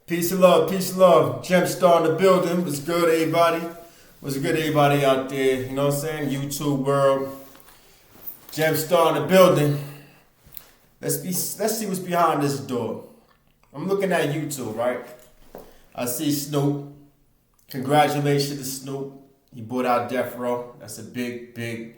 Peace and love, peace and love. Gemstar in the building. What's good, everybody? What's good, everybody out there? You know what I'm saying? YouTube world. Gemstar in the building. Let's see what's behind this door. I'm looking at YouTube, right? I see Snoop. Congratulations to Snoop. He bought out Death Row. That's a big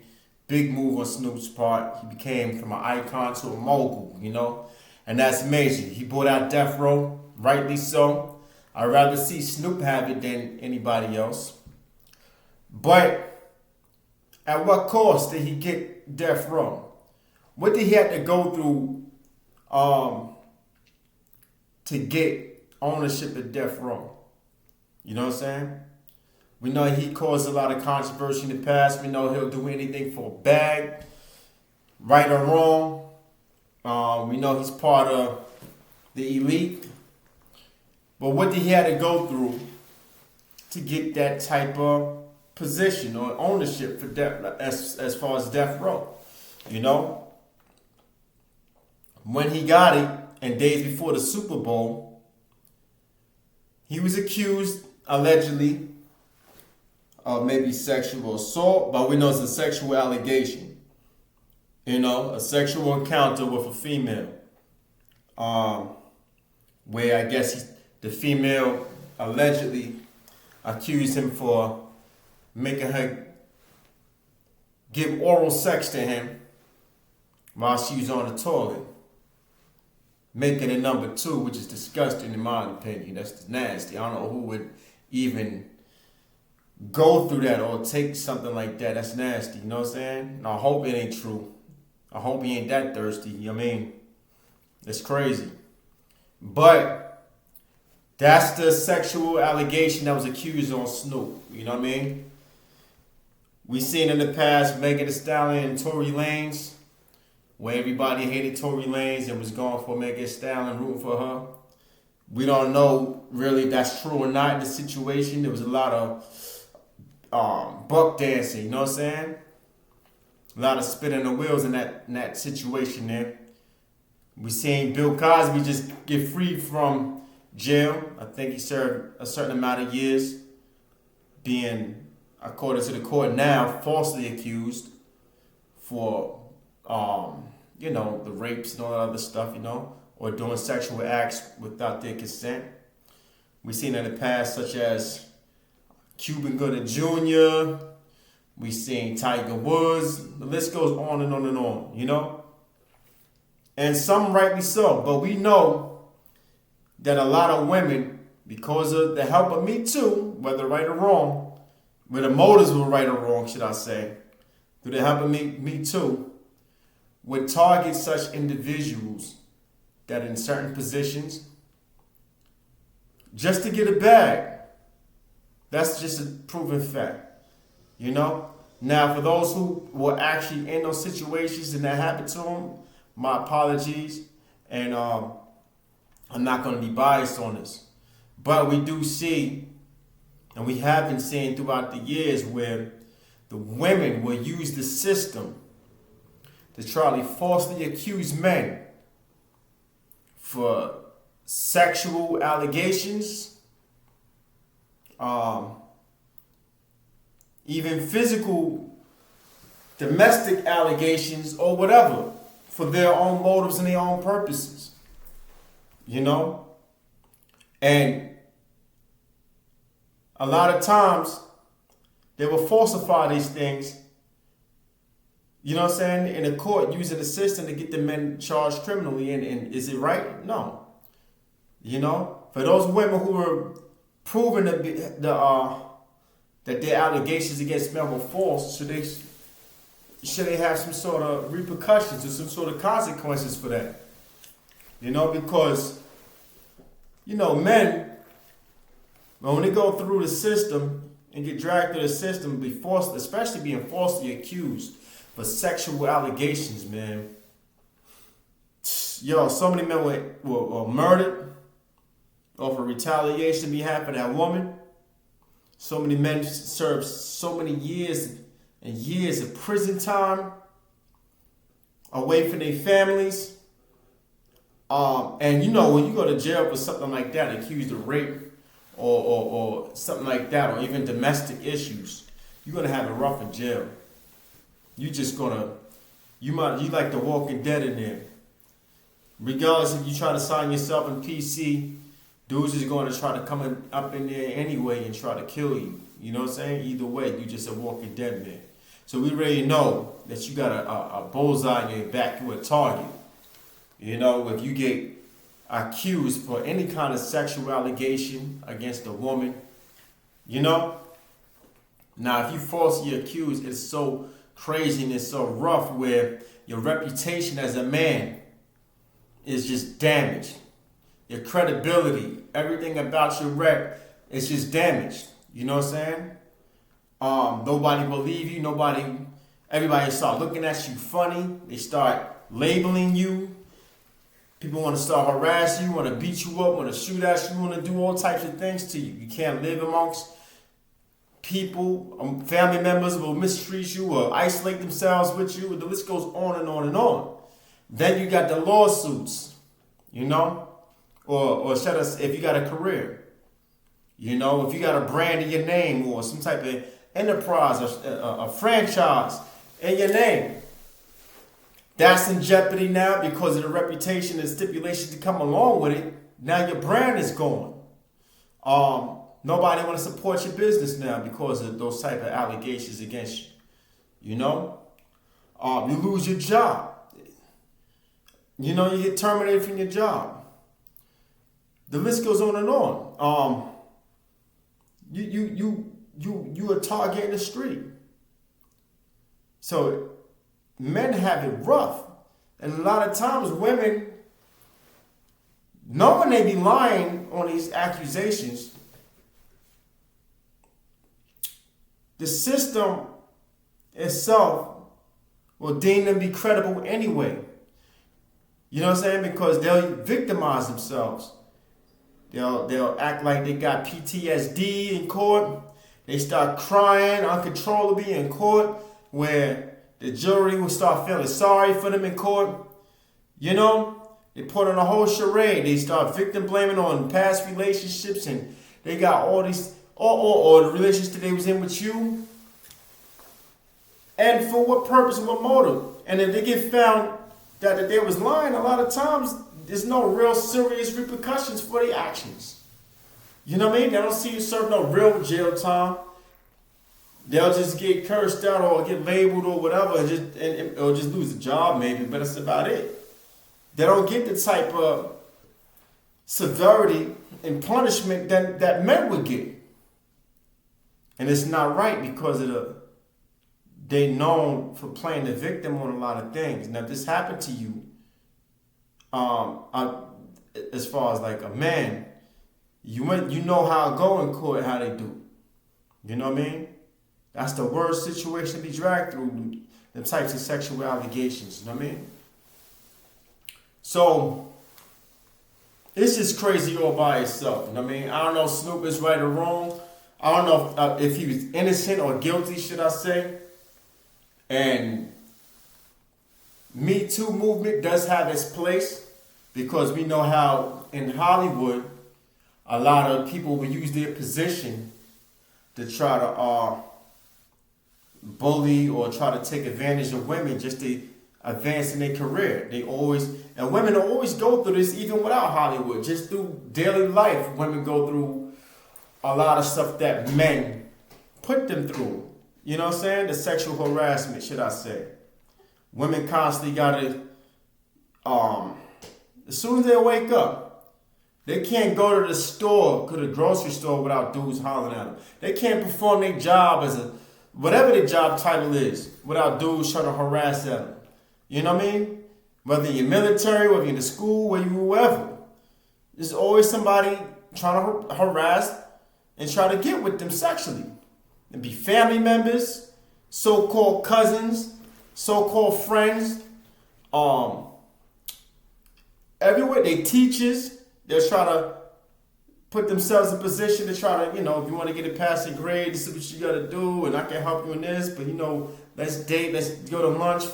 move on Snoop's part. He became from an icon to a mogul, you know? And that's major. He bought out Death Row. Rightly so. I'd rather see Snoop have it than anybody else. But at what cost did he get Death Row? What did he have to go through to get ownership of Death Row? You know what I'm saying? We know he caused a lot of controversy in the past. We know he'll do anything for a bag, right or wrong. We know he's part of the elite. But what did he have to go through to get that type of position or ownership for as far as Death Row? You know? When he got it, and days before the Super Bowl, he was accused, allegedly, of maybe sexual assault, but we know it's a sexual allegation. You know, a sexual encounter with a female. Where I guess the female allegedly accused him for making her give oral sex to him while she was on the toilet. Making it number 2, which is disgusting in my opinion. That's nasty. I don't know who would even go through that or take something like that. That's nasty. You know what I'm saying? And I hope it ain't true. I hope he ain't that thirsty. I mean, it's crazy. But that's the sexual allegation that was accused on Snoop. You know what I mean? We seen in the past Megan Thee Stallion and Tory Lanez, where everybody hated Tory Lanez and was going for Megan Thee Stallion, rooting for her. We don't know really if that's true or not in the situation. There was a lot of buck dancing, you know what I'm saying? A lot of spinning the wheels in that situation there. We seen Bill Cosby just get freed from jail. I think he served a certain amount of years being, according to the court now, falsely accused for, the rapes and all that other stuff, or doing sexual acts without their consent. We've seen in the past, such as Cuban Gooding Jr., we've seen Tiger Woods, the list goes on and on and on, And some rightly so, but we know that a lot of women, because of the help of Me Too, whether right or wrong, whether motives were right or wrong, should I say, through the help of Me Too, would target such individuals that in certain positions just to get a bag. That's just a proven fact, Now, for those who were actually in those situations and that happened to them, my apologies, and I'm not going to be biased on this. But we do see, and we have been seeing throughout the years, where the women will use the system to try to falsely accuse men for sexual allegations, even physical, domestic allegations or whatever, for their own motives and their own purposes. And a lot of times they will falsify these things, in the court, using the system to get the men charged criminally. And is it right? No. For those women who were proven to be that their allegations against men were false, should they have some sort of repercussions or some sort of consequences for that? Because, men, when they go through the system and get dragged through the system, especially being falsely accused for sexual allegations, man. So many men were murdered or for retaliation on behalf of that woman. So many men served so many years and years of prison time away from their families. And you know, when you go to jail for something like that, accused of rape or something like that, or even domestic issues, you're gonna have it rough in jail. You like the Walking Dead in there. Regardless if you try to sign yourself in PC, dudes is going to try to come up in there anyway and try to kill you. You know what I'm saying? Either way, you just a Walking Dead man. So we already know that you got a bullseye in your back, you a target. You know, if you get accused for any kind of sexual allegation against a woman, you know. Now, if you falsely accused, it's so crazy and it's so rough where your reputation as a man is just damaged. Your credibility, everything about your rep is just damaged. You know what I'm saying? Nobody believe you. Everybody start looking at you funny. They start labeling you. People want to start harassing you, want to beat you up, want to shoot at you, want to do all types of things to you. You can't live amongst people, family members will mistreat you or isolate themselves with you. The list goes on and on and on. Then you got the lawsuits, you know, or if you got a career, you know, if you got a brand in your name or some type of enterprise or a franchise in your name, that's in jeopardy now because of the reputation and stipulations that come along with it. Now your brand is gone. Nobody want to support your business now because of those type of allegations against you. You know, you lose your job. You know, you get terminated from your job. The list goes on and on. You a target in the street. So men have it rough, and a lot of times women, knowing they be lying on these accusations, the system itself will deem them to be credible anyway. You know what I'm saying? Because they'll victimize themselves. They'll act like they got PTSD in court. They start crying uncontrollably in court, where the jury will start feeling sorry for them in court. You know, they put on a whole charade. They start victim blaming on past relationships, and they got all these, or the relationships that they was in with you. And for what purpose and what motive? And if they get found that they was lying, a lot of times there's no real serious repercussions for their actions. You know what I mean? They don't see you serve no real jail time. They'll just get cursed out or get labeled or whatever, or just lose a job maybe, but that's about it. They don't get the type of severity and punishment that men would get. And it's not right because of they known for playing the victim on a lot of things. Now, if this happened to you, as far as like a man, you know how it go in court, how they do. You know what I mean? That's the worst situation to be dragged through, the types of sexual allegations. You know what I mean? So, it's just crazy all by itself. You know what I mean? I don't know if Snoop is right or wrong. I don't know if he was innocent or guilty, should I say. And Me Too movement does have its place because we know how in Hollywood, a lot of people will use their position to try to bully or try to take advantage of women just to advance in their career. And women always go through this even without Hollywood. Just through daily life, women go through a lot of stuff that men put them through. You know what I'm saying? The sexual harassment, should I say. Women constantly gotta, as soon as they wake up, they can't go to the store, to the grocery store without dudes hollering at them. They can't perform their job whatever their job title is, without dudes trying to harass them. You know what I mean? Whether you're military, whether you're in the school, whether you're whoever. There's always somebody trying to harass and try to get with them sexually. And be family members, so-called cousins, so-called friends, everywhere. They teachers, they'll try to put themselves in position to try to, if you want to get a passing grade, this is what you got to do, and I can help you in this, but, let's date, let's go to lunch.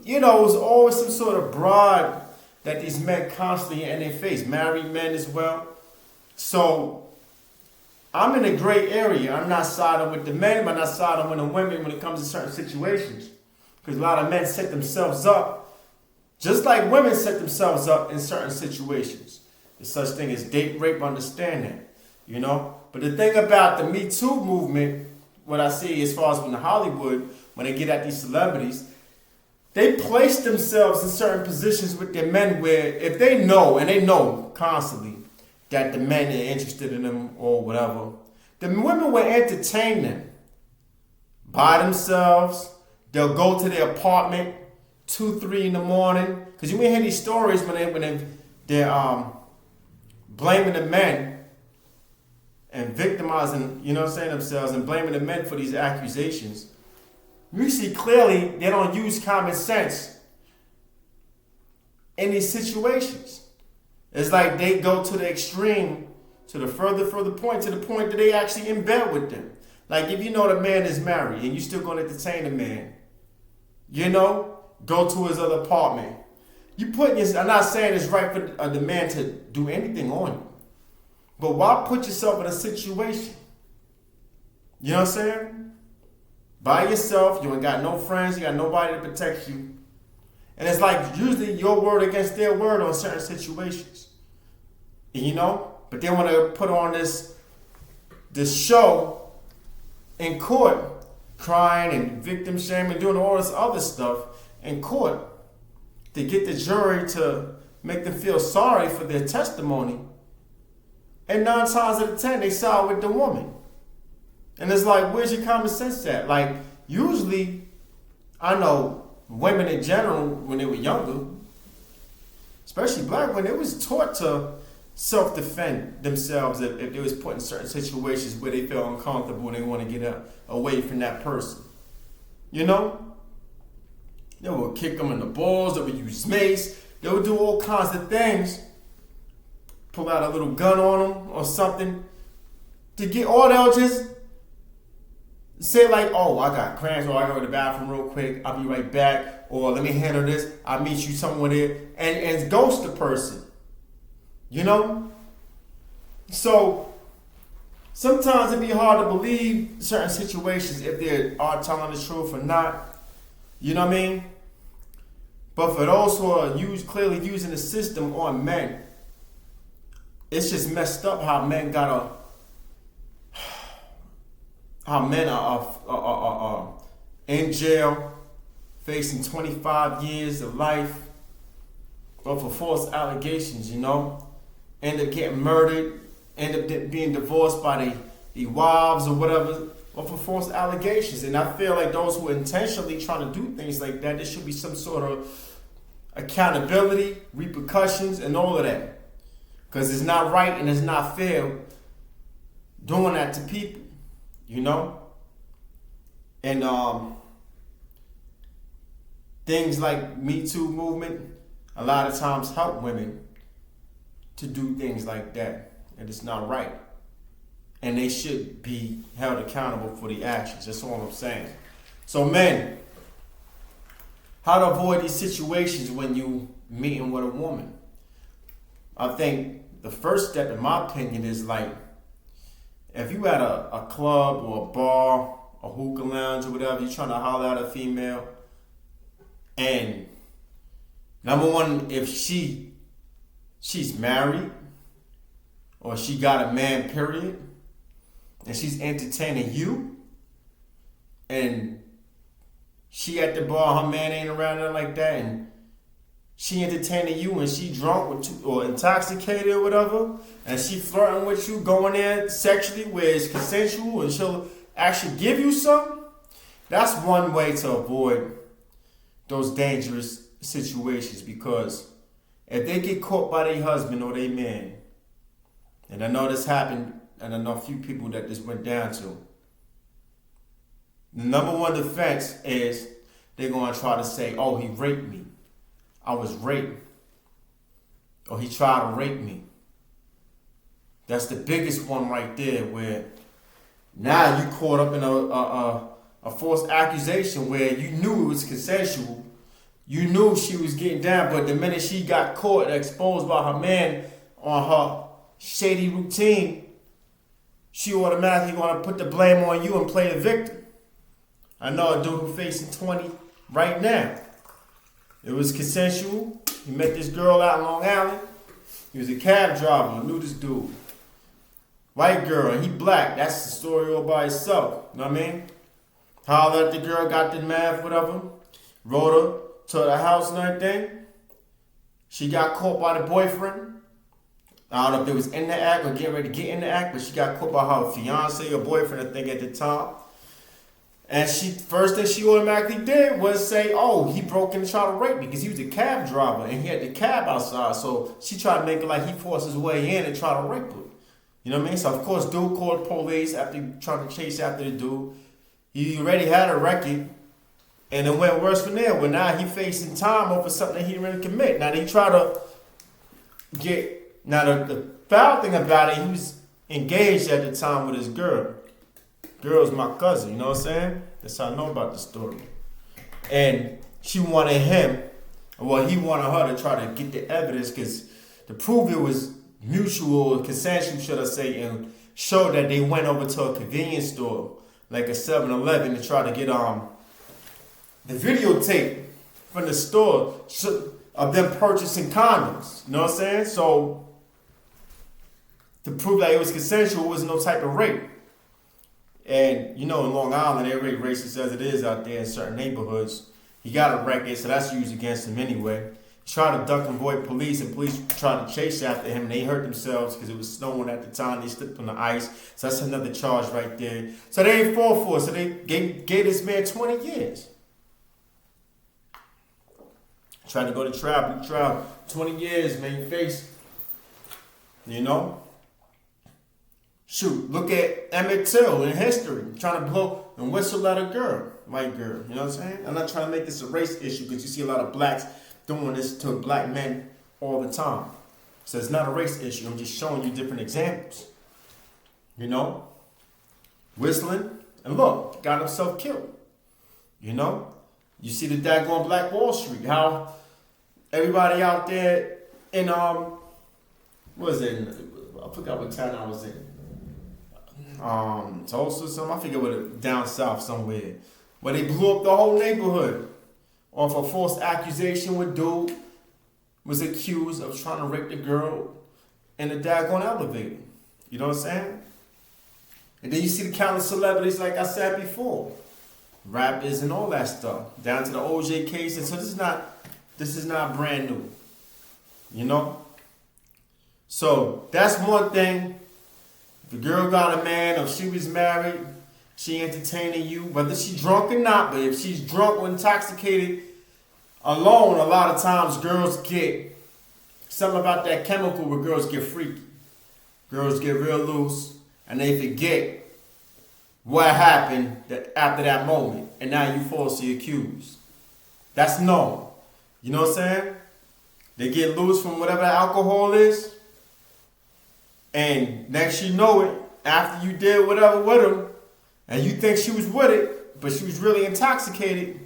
It was always some sort of broad that these men constantly in their face, married men as well. So I'm in a gray area. I'm not siding with the men, but I'm not siding with the women when it comes to certain situations. Because a lot of men set themselves up, just like women set themselves up in certain situations. There's such thing as date rape, understand that, you know? But the thing about the Me Too movement, what I see as far as in Hollywood, when they get at these celebrities, they place themselves in certain positions with their men where if they know, and they know constantly, that the men are interested in them or whatever, the women will entertain them by themselves. They'll go to their apartment 2, 3 in the morning. Because you may hear these stories when they're blaming the men and victimizing, you know what I'm saying, themselves and blaming the men for these accusations. You see clearly they don't use common sense in these situations. It's like they go to the extreme, to the further point, to the point that they actually in bed with them. Like if you know the man is married and you still going to entertain the man, you know, go to his other apartment. I'm not saying it's right for the man to do anything on you, but why put yourself in a situation? You know what I'm saying? By yourself, you ain't got no friends, you got nobody to protect you. And it's like usually your word against their word on certain situations. You know? But they want to put on this show in court, crying and victim shaming, doing all this other stuff in court to get the jury to make them feel sorry for their testimony. And 9 times out of 10, they side with the woman. And it's like, where's your common sense at? Like, usually, I know women in general, when they were younger, especially black women, they was taught to self-defend themselves if they was put in certain situations where they feel uncomfortable and they want to get away from that person. You know? They would kick them in the balls, they would use mace, they would do all kinds of things, pull out a little gun on them or something, to get, or they'll just say like, oh, I got cramps, or I go to the bathroom real quick, I'll be right back, or let me handle this, I'll meet you somewhere there, and ghost the person. You know? So, sometimes it be hard to believe certain situations if they are telling the truth or not. You know what I mean? But for those who are clearly using the system on men, it's just messed up how men are in jail, facing 25 years of life, or for false allegations, you know, end up getting murdered, end up being divorced by the wives or whatever, or for false allegations. And I feel like those who are intentionally trying to do things like that, there should be some sort of accountability, repercussions, and all of that. Because it's not right and it's not fair doing that to people, you know? And things like Me Too movement a lot of times help women to do things like that. And it's not right. And they should be held accountable for the actions. That's all I'm saying. So men, how to avoid these situations when you meeting with a woman? I think the first step, in my opinion, is like, if you at a club or a bar, a hookah lounge or whatever, you're trying to holler at a female, and number one, if she's married or she got a man, period, and she's entertaining you, and she at the bar, her man ain't around her like that, and she entertaining you and she drunk or intoxicated or whatever, and she flirting with you, going there sexually where it's consensual, and she'll actually give you something, that's one way to avoid those dangerous situations. Because if they get caught by their husband or their man, and I know this happened, and I know a few people that this went down to, the number one defense is they're going to try to say, oh, he raped me. I was raped. Or he tried to rape me. That's the biggest one right there, where now you caught up in a false accusation where you knew it was consensual. you knew she was getting down, but the minute she got caught and exposed by her man on her shady routine, she automatically gonna put the blame on you and play the victim. I know a dude who facing 20 right now. It was consensual. He met this girl out in Long Island. He was a cab driver. I knew this dude. White girl, and he black. That's the story all by itself. You know what I mean? Hollered at the girl, got the math, whatever. Rode her to the house and everything. She got caught by the boyfriend. I don't know if it was in the act or getting ready to get in the act, but she got caught by her fiance or boyfriend, I think, at the time. And first thing she automatically did was say, oh, he broke in and tried to rape me because he was a cab driver and he had the cab outside. So she tried to make it like he forced his way in and tried to rape her. You know what I mean? So, of course, dude called the police after trying to chase after the dude. He already had a record. And it went worse from there. But now he facing time over something that he didn't really commit. Now, they try to get... Now, the foul thing about it, he was engaged at the time with his girl. Girl's my cousin, you know what I'm saying? That's how I know about the story. And she wanted him, well, he wanted her to try to get the evidence because to prove it was mutual, consensual, should I say, and show that they went over to a convenience store, like a 7-Eleven, to try to get the videotape from the store of them purchasing condoms. You know what I'm saying? So, to prove that it was consensual, it was no type of rape. And, you know, in Long Island, they're very racist as it is out there in certain neighborhoods. He got a record, so that's used against him anyway. He tried to duck and avoid police, and police tried to chase after him, and they hurt themselves because it was snowing at the time. They slipped on the ice, so that's another charge right there. So they ain't fall for it, so they gave this man 20 years. Tried to go to trial, 20 years, man, you face, you know? Shoot, look at Emmett Till in history, trying to blow and whistle at a girl, white girl, you know what I'm saying? I'm not trying to make this a race issue because you see a lot of blacks doing this to black men all the time. So it's not a race issue, I'm just showing you different examples, you know? Whistling, and look, got himself killed, you know? You see the daggone Black Wall Street, how everybody out there in, what was it, I forgot what town I was in. Tulsa or something, I forget what, down south somewhere, where they blew up the whole neighborhood off a false accusation where dude was accused of trying to rape the girl in the daggone elevator. You know what I'm saying? And then you see the countless celebrities, like I said before, rappers and all that stuff, down to the OJ case. And so this is not brand new, you know? So that's one thing. The girl got a man, or she was married, she entertaining you, whether she's drunk or not, but if she's drunk or intoxicated alone, a lot of times girls get something about that chemical where girls get freaky. Girls get real loose, and they forget what happened after that moment, and now you falsely accused. That's known. You know what I'm saying? They get loose from whatever the alcohol is, and next you know it, after you did whatever with him, and you think she was with it, but she was really intoxicated,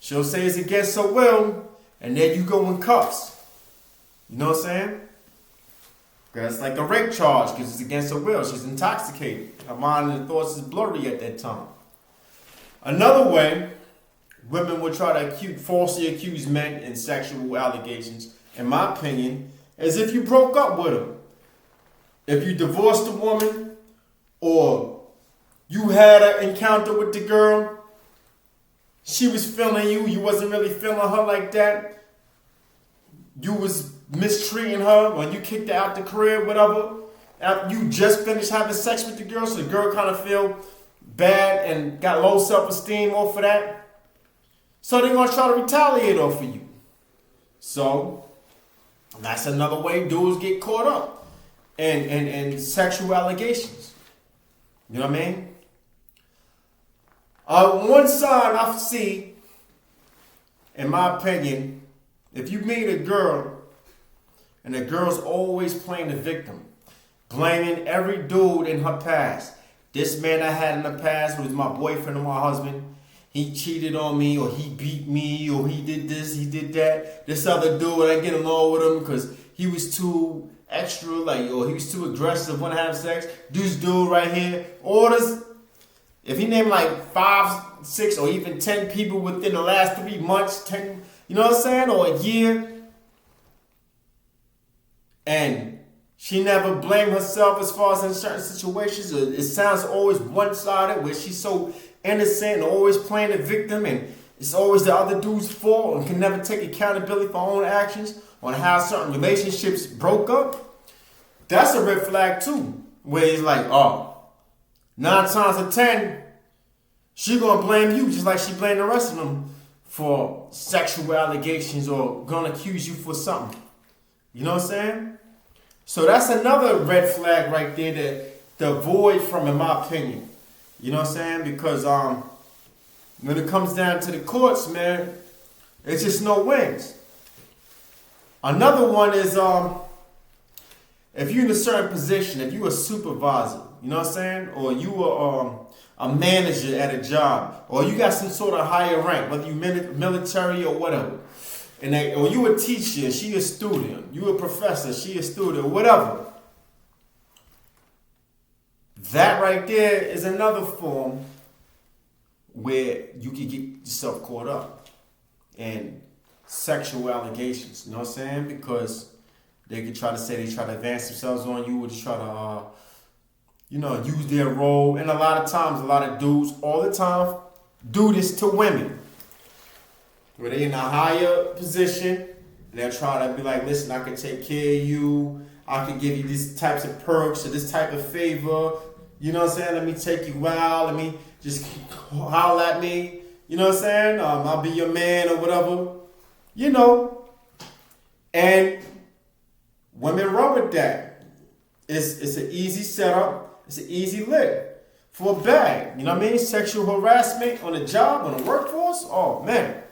she'll say it's against her will, and then you go in cuffs. You know what I'm saying? That's like a rape charge because it's against her will. She's intoxicated. Her mind and thoughts is blurry at that time. Another way women will try to falsely accuse men in sexual allegations, in my opinion, is if you broke up with them. If you divorced a woman or you had an encounter with the girl, she was feeling you, you wasn't really feeling her like that, you was mistreating her when you kicked her out the crib, whatever, you just finished having sex with the girl, so the girl kind of feel bad and got low self-esteem off of that. So they're going to try to retaliate off of you. So that's another way dudes get caught up. And sexual allegations. You know what I mean? One sign I see, in my opinion, if you meet a girl and the girl's always playing the victim, blaming every dude in her past. This man I had in the past was my boyfriend or my husband. he cheated on me, or he beat me, or he did this, he did that. This other dude, I get along with him because he was too extra, like, or he was too aggressive, want to have sex. This dude right here orders. If he named like 5, 6, or even 10 people within the last 3 months, 10, you know what I'm saying, or a year, and she never blamed herself as far as in certain situations, it sounds always one-sided, where she's so innocent and always playing the victim, and it's always the other dude's fault, and can never take accountability for her own actions on how certain relationships broke up. That's a red flag too, where it's like, oh, 9 times out of 10, she gonna blame you just like she blamed the rest of them for sexual allegations, or gonna accuse you for something. You know what I'm saying? So that's another red flag right there to avoid from, in my opinion. You know what I'm saying? Because when it comes down to the courts, man, it's just no wins. Another one is if you're in a certain position, if you're a supervisor, you know what I'm saying? Or you are a manager at a job, or you got some sort of higher rank, whether you military or whatever. Or you a teacher, she a student. You a professor, she a student, whatever. That right there is another form where you can get yourself caught up in sexual allegations. You know what I'm saying? Because they could try to say they try to advance themselves on you, or just try to, use their role. And a lot of times, a lot of dudes all the time do this to women. Where they in a higher position, and they're trying to be like, listen, I can take care of you. I can give you these types of perks or this type of favor. You know what I'm saying? Let me take you out. Let me just holler at me. You know what I'm saying? I'll be your man or whatever. And women run with that. It's an easy setup. It's an easy lick for a bag. You know what I mean? Sexual harassment on the job, on the workforce. Oh, man.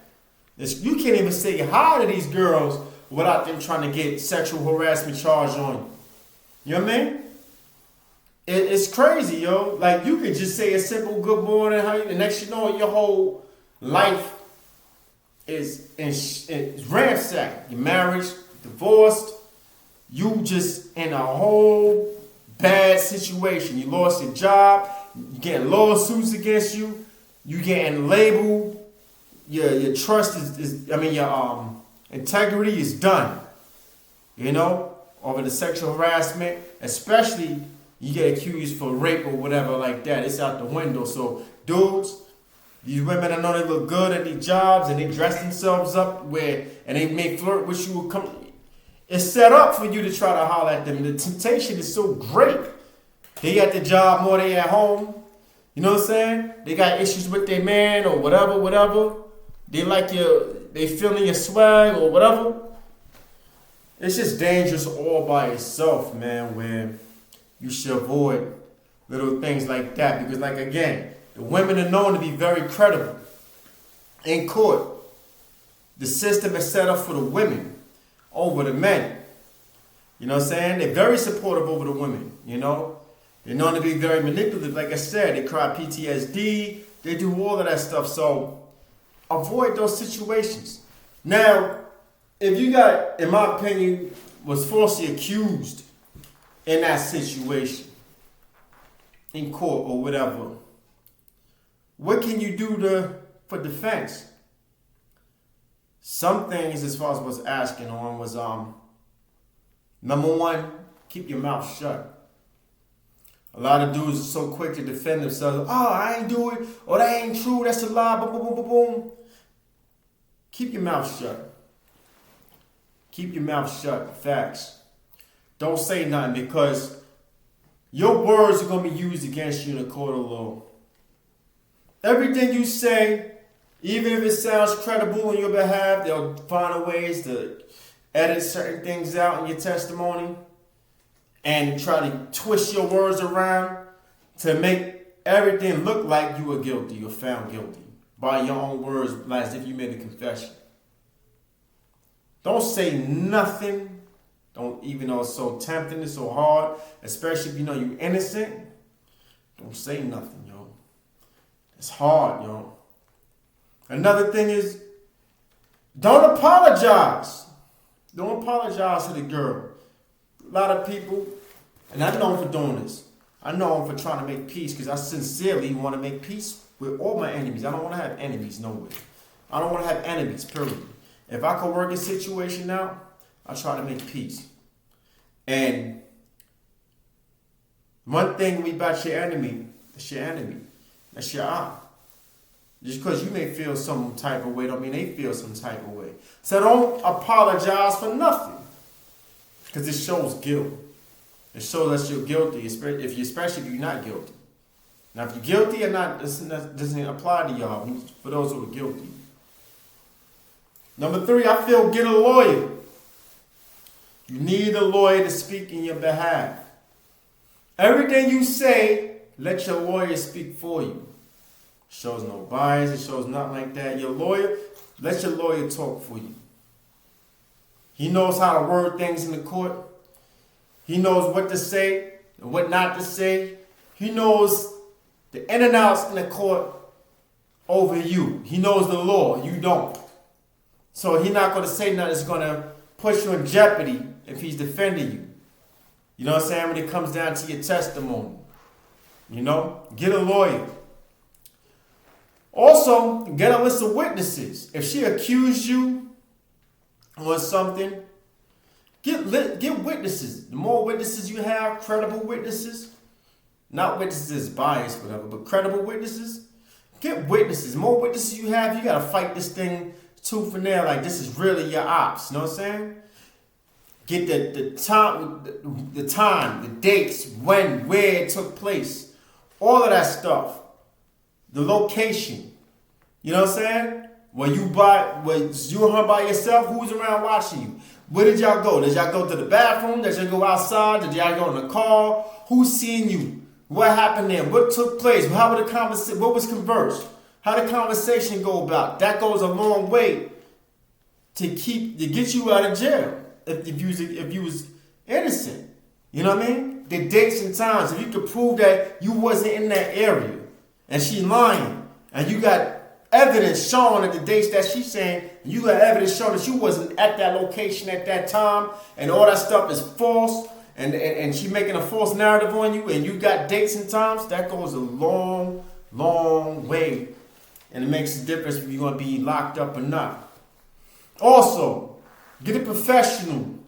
You can't even say hi to these girls without them trying to get sexual harassment charged on you. You know what I mean? It's crazy, yo. Like, you could just say a simple good morning, and next you know, your whole life is ransacked. Your marriage, divorced, you just in a whole bad situation. You lost your job, you getting lawsuits against you, you getting labeled. Your trust your integrity is done. Over the sexual harassment, especially you get accused for rape or whatever like that. It's out the window. So dudes, these women, I know they look good at their jobs and they dress themselves up and they may flirt with you. It's set up for you to try to holler at them. The temptation is so great. They at the job more than they at home. You know what I'm saying? They got issues with their man or whatever. They feeling your swag or whatever. It's just dangerous all by itself, man, where you should avoid little things like that. Because, like, again, the women are known to be very credible in court. The system is set up for the women over the men. You know what I'm saying? They're very supportive over the women, They're known to be very manipulative. Like I said, they cry PTSD. They do all of that stuff. So avoid those situations. Now, if you got, in my opinion, was falsely accused in that situation, in court or whatever, what can you do for defense? Some things, as far as what's asking on, was number one, keep your mouth shut. A lot of dudes are so quick to defend themselves. Oh, I ain't do it. Oh, that ain't true. That's a lie. Boom, boom, boom, boom, boom. Keep your mouth shut. Keep your mouth shut. Facts. Don't say nothing, because your words are going to be used against you in a court of law. Everything you say, even if it sounds credible on your behalf, they'll find ways to edit certain things out in your testimony and try to twist your words around to make everything look like you were guilty or found guilty by your own words, as if you made a confession. Don't say nothing. Don't, even though it's so tempting, it's so hard, especially if you know you're innocent. Don't say nothing, yo. It's hard, yo. Another thing is, don't apologize. Don't apologize to the girl. A lot of people, and I know him for doing this. I know him for trying to make peace because I sincerely want to make peace with all my enemies. I don't want to have enemies nowhere. I don't want to have enemies, period. If I could work a situation out, I try to make peace. And one thing about your enemy, it's your enemy. That's your eye. Just because you may feel some type of way don't mean they feel some type of way. So don't apologize for nothing. Because it shows guilt. It shows that you're guilty, especially if you're not guilty. Now, if you're guilty or not, this doesn't apply to y'all, for those who are guilty. Number 3, I feel get a lawyer. You need a lawyer to speak in your behalf. Everything you say, let your lawyer speak for you. Shows no bias, it shows nothing like that. Your lawyer, let your lawyer talk for you. He knows how to word things in the court. He knows what to say and what not to say. He knows the in and outs in the court over you. He knows the law, you don't. So he's not going to say nothing that's going to put you in jeopardy if he's defending you. You know what I'm saying? When it comes down to your testimony. You know? Get a lawyer. Also, get a list of witnesses. If she accused you or something, get witnesses. The more witnesses you have, credible witnesses, not witnesses biased, whatever, but credible witnesses, get witnesses. The more witnesses you have, you got to fight this thing tooth and nail like this is really your ops. You know what I'm saying? Get the time, the dates, when, where it took place, all of that stuff. The location. You know what I'm saying? Was you and her by yourself? Who was around watching you? Where did y'all go? Did y'all go to the bathroom? Did y'all go outside? Did y'all go in the car? Who's seeing you? What happened there? What took place? How were the conversation? What was conversed? How did the conversation go about? That goes a long way to get you out of jail if you was innocent. You know what I mean? The dates and times. If you could prove that you wasn't in that area and she lying, and you got evidence showing that the dates that she's saying, you got evidence showing that you wasn't at that location at that time, and all that stuff is false, and she making a false narrative on you, and you got dates and times, that goes a long, long way, and it makes a difference if you're going to be locked up or not. Also, get a professional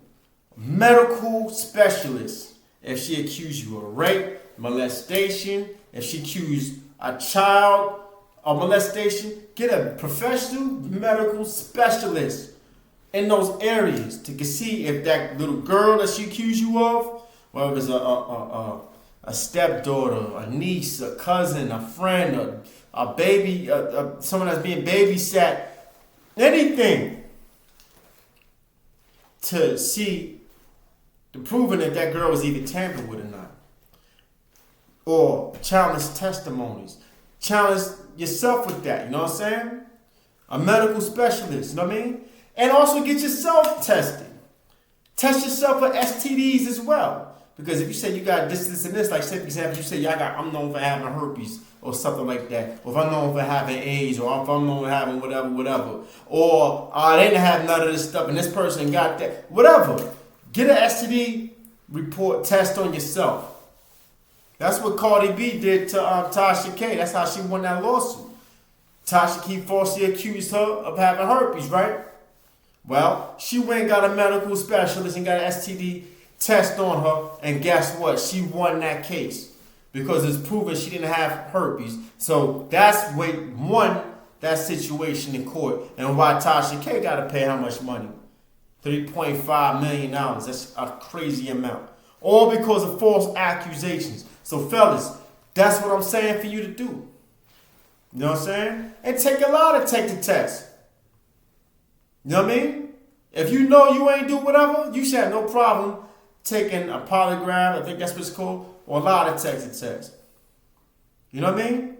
medical specialist if she accused you of rape, molestation, if she accused a child of molestation, get a professional medical specialist in those areas to see if that little girl that she accused you of, whether it's a stepdaughter, a niece, a cousin, a friend, a baby, someone that's being babysat, anything to see the proving that that girl was either tampered with or not. Or challenge testimonies. Challenge yourself with that, you know what I'm saying? A medical specialist, you know what I mean? And also get yourself tested. Test yourself for STDs as well. Because if you say you got this, and this, like say for example, you say I'm known for having herpes or something like that. Or if I'm known for having AIDS, or if I'm known for having whatever. Or they didn't have none of this stuff and this person got that. Whatever. Get an STD report test on yourself. That's what Cardi B did to Tasha K. That's how she won that lawsuit. Tasha K falsely accused her of having herpes, right? Well, she went and got a medical specialist and got an STD test on her, and guess what? She won that case because it's proven she didn't have herpes. So that's what won that situation in court, and why Tasha K got to pay how much money? $3.5 million. That's a crazy amount. All because of false accusations. So fellas, that's what I'm saying for you to do. You know what I'm saying? And take the test. You know what I mean? If you know you ain't do whatever, you should have no problem taking a polygraph, I think that's what it's called, or allow to take the test. You know what I mean?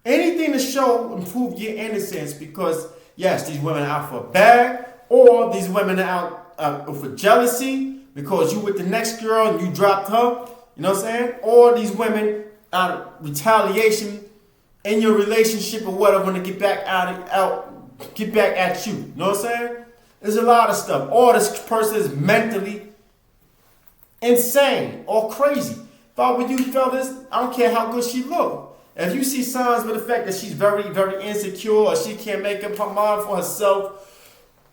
Anything to show and prove your innocence, because yes, these women are out for a bag, or these women are out for jealousy because you with the next girl and you dropped her. You know what I'm saying? Or these women out of retaliation in your relationship or whatever want to get back get back at you. You know what I'm saying? There's a lot of stuff. Or this person is mentally insane or crazy. If I were you fellas, I don't care how good she look. If you see signs with the fact that she's very, very insecure or she can't make up her mind for herself,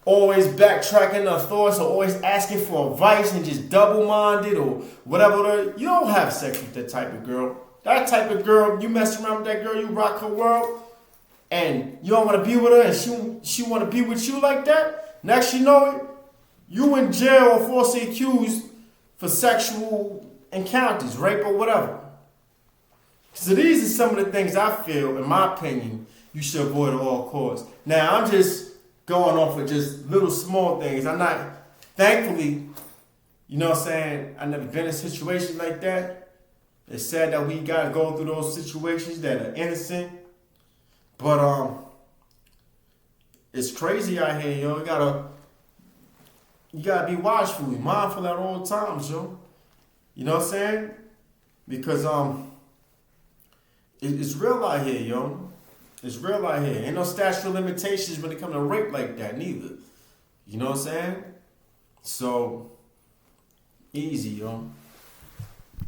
always backtracking her thoughts or always asking for advice and just double-minded or whatever, you don't have sex with that type of girl. That type of girl, you mess around with that girl, you rock her world, and you don't want to be with her and she want to be with you like that, next you know it, you in jail or falsely accused for sexual encounters, rape or whatever. So these are some of the things I feel, in my opinion, you should avoid at all costs. Now, I'm just going off of just little small things. I'm not, thankfully, you know what I'm saying, I never been in a situation like that. It's sad that we got to go through those situations that are innocent. But it's crazy out here, yo. You gotta be watchful, be mindful at all times, yo. You know what I'm saying? Because it's real out here, yo. It's real out here. Ain't no statute of limitations when it comes to rape like that, neither. You know what I'm saying? So, easy, yo.